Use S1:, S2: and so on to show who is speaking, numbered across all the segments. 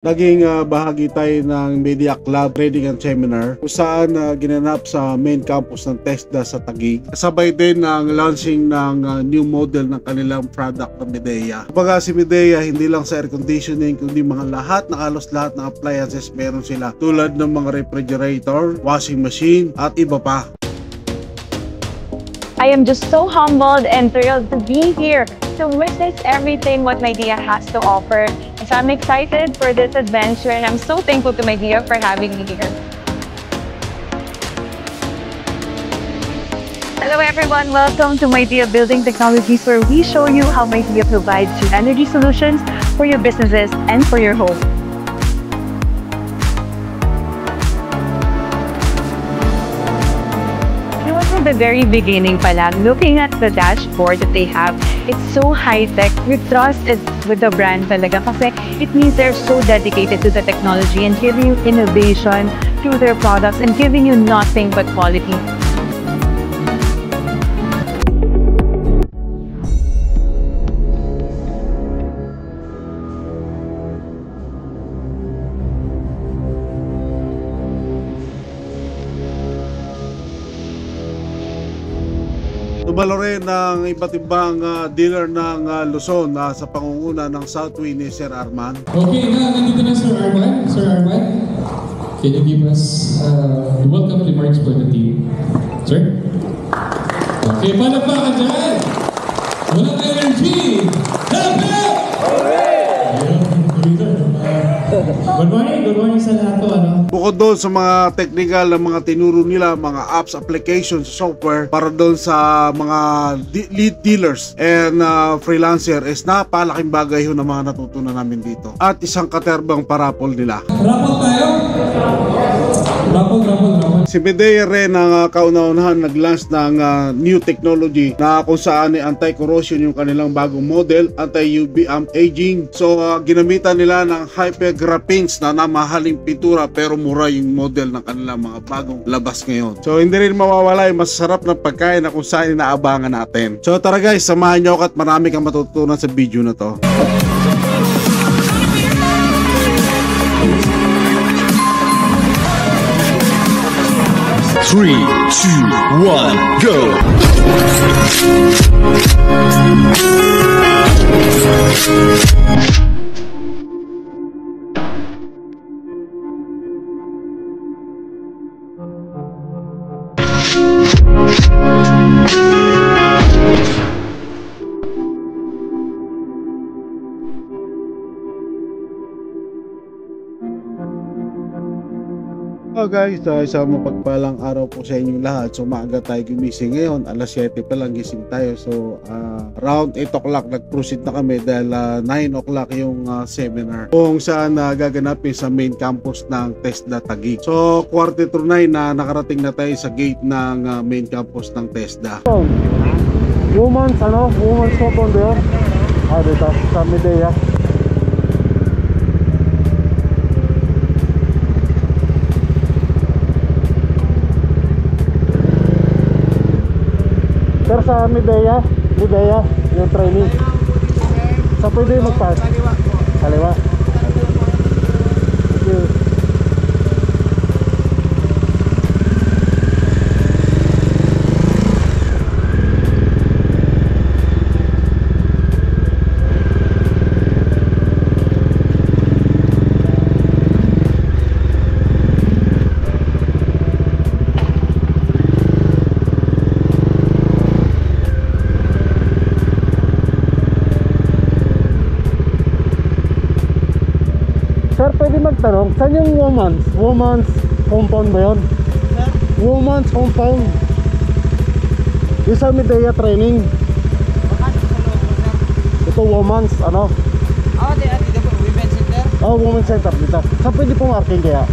S1: Naging bahagi tayo ng Media Club Training and Seminar kung saan ginanap sa main campus ng TESDA sa Taguig. Kasabay din ng launching ng new model ng kanilang product na Midea. Kumbaga si Midea hindi lang sa air conditioning kundi mga lahat ng appliances meron sila, tulad ng mga refrigerator, washing machine at iba pa.
S2: I am just so humbled and thrilled to be here to witness everything what Midea has to offer. So I'm excited for this adventure and I'm so thankful to Midea for having me here. Hello everyone, welcome to Midea Building Technologies, where we show you how Midea provides you energy solutions for your businesses and for your home. From the very beginning pala, looking at the dashboard that they have, it's so high-tech. Your trust is with the brand talaga kasi it means they're so dedicated to the technology and giving you innovation through their products and giving you nothing but quality.
S1: Tumalo rin ng iba't ibang dealer ng Luzon sa pangunguna ng Southway ni Sir Arman.
S3: Okay, nandito na Sir Arman. Sir Arman, can you give us the welcome remarks for the team? Sir? Okay, palakpakan dyan! Walang energy! Dapat! Good morning sa lahat po,
S1: Bukod doon sa mga technical na mga tinuro nila, mga apps, applications, software para doon sa mga lead dealers and freelancer, is napalaking bagay yun na mga natutunan namin dito. At isang katerbang parapol nila.
S3: Rapol tayo? Rapol.
S1: Si Midea rin ang kauna-unahan nag-launch ng new technology na kung saan anti-corrosion yung kanilang bagong model, anti-UV aging. So ginamitan nila ng hypergraphene na namahaling pintura pero mura yung model ng kanilang mga bagong labas ngayon. So hindi rin mawawala yung masasarap na pagkain na kung saan inaabangan natin. So tara guys, samahan nyo ako at marami kang matutunan sa video na to.
S4: Three, two, one, go!
S1: Hello guys, isang mapagpalang araw po sa inyong lahat. So maaga tayo gumising ngayon, alas 7 pa lang gising tayo. So around 8 o'clock nag-proceed na kami dahil 9 o'clock yung seminar kung saan gaganapin sa main campus ng TESDA Taguig. So 8:45 na nakarating na tayo sa gate ng main campus ng TESDA. Women's shop on there. Dito sa Midea. Sir, sa Midea yung training. Sa pwede mag-park? Kaliwa. Thank you. Sir, pwede magtanong, saan yung woman's compound ba yun? Sir? Woman's compound. Yung sa Midea training. Ito woman's, dito po, women's center? Women's center dito. Saan pwede pong arking kaya?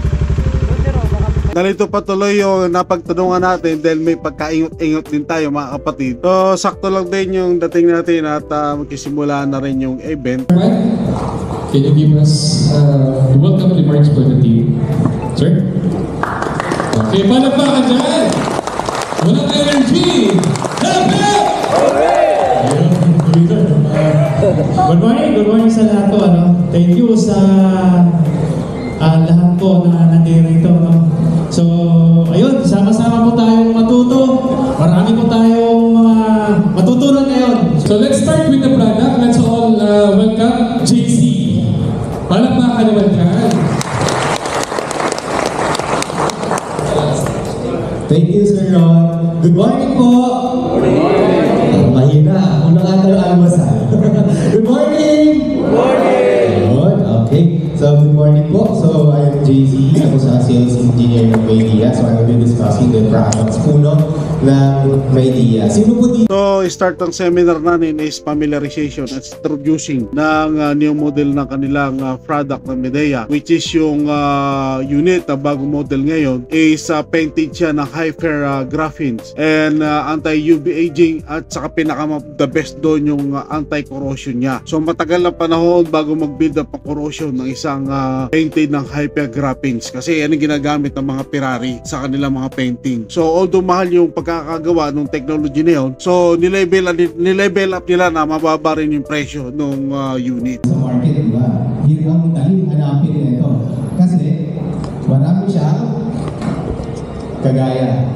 S1: Nalito patuloy yung napagtanungan natin dahil may pagkaingot-ingot din tayo mga kapatid. So sakto lang din yung dating natin at magsisimula na rin yung event.
S3: Can you give us the welcome remarks for the team? Sir? Okay, palakpakan dyan! Walang energy! Dapat! Good morning sa lahat po. Thank you sa Palakpakan naman dyan.
S5: Thank you, Sir Ron. Good morning po! Mahina. Ako na ata ang almasal. Good morning! Good morning! Okay. So, good morning po. So, I'm JZ. Ako sa Sales Engineer ng Maydia. So, I will be discussing the products po ng Maydia. Sino po dito?
S1: So, start ng seminar natin is familiarization at introducing ng new model ng kanilang product ng Medea, which is yung unit na bagong model ngayon is painted siya ng hyper graphene and anti-UV aging at saka the best doon yung anti-corrosion niya. So, matagal na panahon bago mag-build up ang corrosion ng isang painted ng hyper graphene kasi yan ang ginagamit ng mga Ferrari sa kanilang mga painting. So, although mahal yung pagkakagawa ng technology na yun, so nilevel up nila na mababa rin yung presyo ng unit.
S5: Sa market, di ba? Hirang daling hanapin nito. Kasi, marami siya kagaya.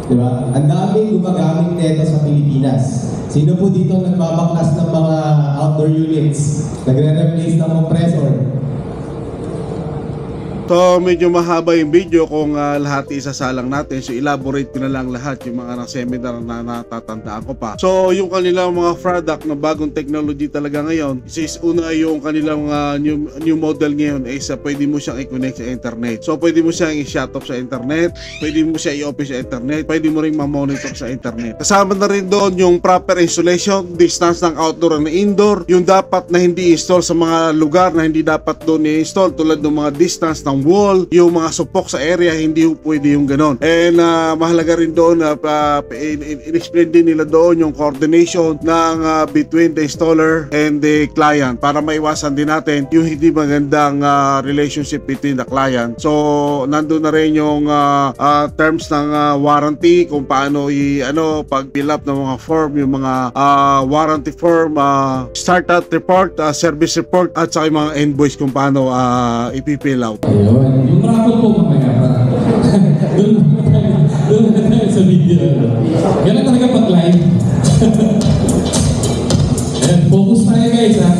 S5: Di ba? Ang daming gumagamit nito sa Pilipinas. Sino po dito nagbabaklas ng mga outdoor units? Nagre-replace ng compressor?
S1: So medyo mahaba yung video kung lahat isasalang natin. So elaborate ko na lang lahat yung mga seminar na natatandaan ko pa. So yung kanilang mga product na bagong technology talaga ngayon is una yung kanilang new model ngayon is pwede mo siyang i-connect sa internet. So pwede mo siyang i-shut off sa internet, pwede mo siya i-open sa internet, pwede mo rin ma-monitor sa internet. Kasama na rin doon yung proper installation, distance ng outdoor and indoor, yung dapat na hindi install sa mga lugar na hindi dapat doon i-install tulad ng mga distance ng wall, yung mga supok sa area, hindi pwede yung ganon. And mahalaga rin doon in-explain din nila doon yung coordination ng between the installer and the client para maiwasan din natin yung hindi magandang relationship between the client. So nandun na rin yung terms ng warranty, kung paano pag-fill up ng mga form, yung mga warranty form, startup report, service report, at saka yung mga invoice kung paano ipifill out.
S3: Ayun. Yung raffle po mamaya pa. Doon na tayo sa video. Ganun talaga pag-live. Ayan, focus tayo guys ha.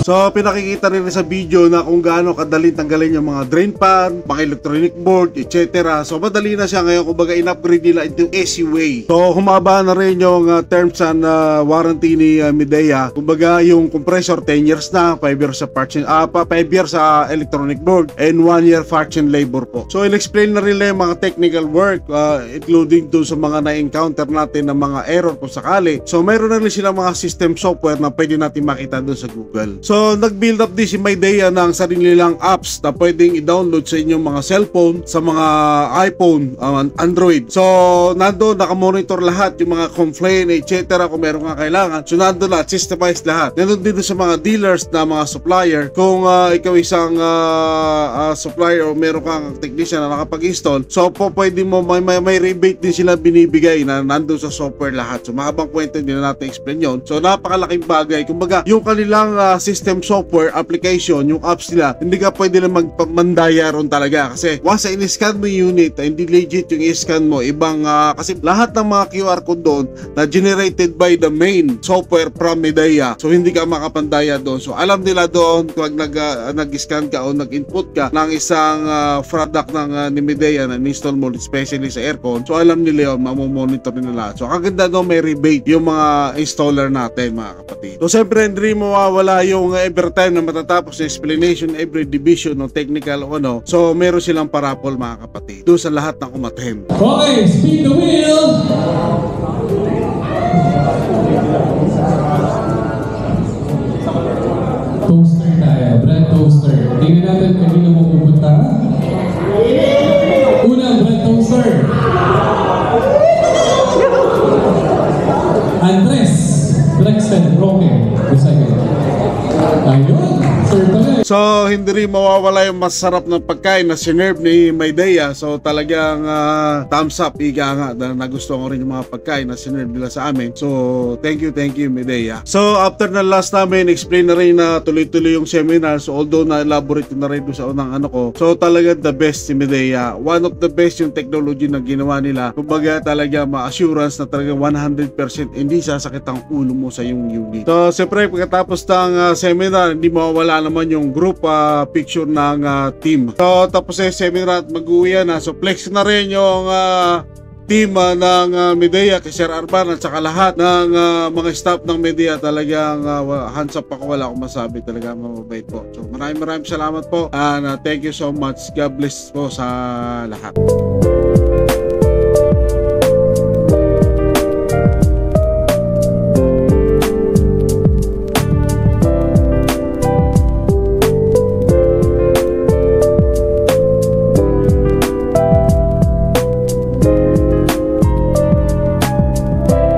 S1: So pinakikita rin sa video na kung gaano kadali tanggalin yung mga drain pan, mga electronic board, etc. So madali na siya ngayon, kumbaga in-upgrade nila into easy way. So humaba na rin yung terms and warranty ni Medea. Kumbaga yung compressor 10 years na, 5 years sa parts, 5 years sa electronic board, and 1 year parts and labor po. So in-explain na rin yung mga technical work, including dun sa mga na-encounter natin ng mga error kung sakali. So mayroon na rin silang mga system software na pwede natin makita dun sa Google. So nag-build up din si Medea ng sarili nilang apps na pwedeng i-download sa inyong mga cellphone, sa mga iPhone, Android. So nandoon nakamonitor lahat yung mga complaint, etc. kung meron nga kailangan. So nandoon lahat, systemized lahat. Nandoon din sa mga dealers na mga supplier. Kung ikaw isang supplier o meron kang technician na nakapag-install, so po pwede mo may rebate din sila binibigay na nandoon sa software lahat. So mahabang kwento, hindi na natin explain yun. So napakalaking bagay. Kumbaga yung kanilang system software application, yung apps nila, hindi ka pwede na magpamandaya ron talaga kasi once in-scan mo yung unit, hindi legit yung i-scan mo, ibang kasi lahat ng mga QR code doon na generated by the main software from Medea, so hindi ka makapandaya doon. So alam nila doon kung nag-scan ka o nag-input ka ng isang product ng ni Medea na install mo especially sa aircon, so alam nila yun, mamomonitor nila. So kaganda doon may rebate yung mga installer natin, mga kapatid. So siyempre hindi mawawala yung every time na matatapos na explanation, every division o technical o ano, so meron silang parapol mga kapatid doon sa lahat ng umattend.
S3: Okay, spin the wheel! Toaster tayo, brand toaster. Tingnan natin kanino mapupunta. Una, brand toaster. Andres Brexton Roque. The second. Ayun, sir pala.
S1: So hindi rin mawawala yung masarap na pagkain na sinerve ni Maydea. So talagang thumbs up, ika nga, na nagustuhan ko rin yung mga pagkain na sinerve nila sa amin. So thank you Maydea. So after na last namin, explain na rin na tuloy-tuloy yung seminar. So although na-elaborate na rin doon sa unang ano ko, so talagang the best si Maydea. One of the best yung technology na ginawa nila. Kumbaga talaga ma-assurance na talaga 100% hindi sasakit ang ulo mo sa yung unit. So siyempre pagkatapos ng seminar, hindi mawawala naman yung group picture ng team. So tapos yung seminar at mag-uwi na. So flex na rin yung team ng Maydea kay Sir Arban at saka lahat ng mga staff ng Maydea. Talagang hands up ako, wala akong masabi, talaga mababait po. So maraming salamat po and thank you so much. God bless po sa lahat.